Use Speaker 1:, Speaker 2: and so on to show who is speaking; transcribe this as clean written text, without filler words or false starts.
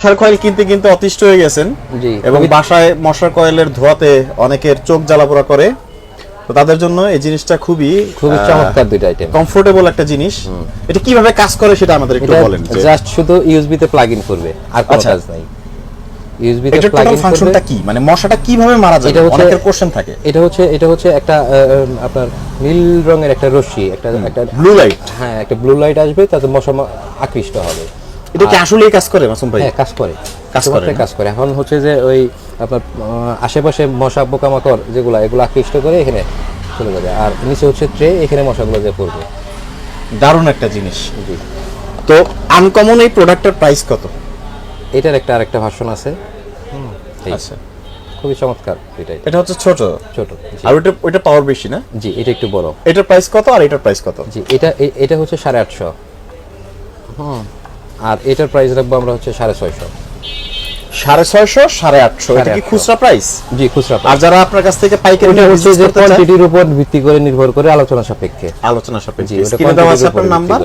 Speaker 1: মশার কয়েল কিনতে কিনতে অতিষ্ঠ হয়ে গেছেন এবং বাসায় মশার কয়েলের ধোয়াতে অনেকের চোখ জ্বালাপোড়া করে, তো তাদের জন্য এই জিনিসটা খুবই
Speaker 2: চমৎকার দুইটা আইটেম,
Speaker 1: কমফোর্টেবল একটা জিনিস। এটা কিভাবে কাজ করে সেটা আমাদের একটু বলেন।
Speaker 2: জাস্ট শুধু ইউএসবি তে প্লাগ ইন করবে, আর কোনো কাজ নাই। ইউএসবি তে প্লাগ ইন
Speaker 1: ফাংশনটা কি, মানে মশাটা কিভাবে মারা যায়, অনেকের কোশ্চেন থাকে।
Speaker 2: এটা হচ্ছে একটা আপনার নীল রঙের একটা রশ্মি, একটা
Speaker 1: ব্লু লাইট।
Speaker 2: হ্যাঁ, একটা ব্লু লাইট আসবে, তাতে মশা আকৃষ্ট হবে।
Speaker 1: এটা কি আসলেই কাজ করে মাসুম ভাই?
Speaker 2: হ্যাঁ, কাজ করে। এখন হচ্ছে যে ওই আপনার আশেপাশে মশা পোকামাকড় যেগুলো, এগুলো আকৃষ্ট করে এখানে চলে যাবে, আর নিচে হচ্ছে ট্রে, এখানে মশাগুলো যে পড়বে।
Speaker 1: দারুণ একটা জিনিস। তো আনকমন এই প্রোডাক্টের প্রাইস কত?
Speaker 2: এটার আরেকটা ভার্সন আছে।
Speaker 1: আচ্ছা,
Speaker 2: খুবই চমৎকার।
Speaker 1: এটা হচ্ছে ছোট, আর ওইটা পাওয়ার বেশি না?
Speaker 2: জি, এটা একটু বড়।
Speaker 1: এটার প্রাইস কত আর এটার প্রাইস কত?
Speaker 2: জি, এটা হচ্ছে 850। আর এটার প্রাইস রাখবো আমরা হচ্ছে 650।
Speaker 1: 650, 850 এটা কি খুচরা প্রাইস?
Speaker 2: জি, খুচরা।
Speaker 1: আর যারা আপনার কাছ থেকে পাইকারি
Speaker 2: হচ্ছে যে কোয়ান্টিটির উপর ভিত্তি করে নির্ভর করে আলোচনা সাপেক্ষে।
Speaker 1: স্ক্রিনে দেওয়া আছে আপনার নাম্বার।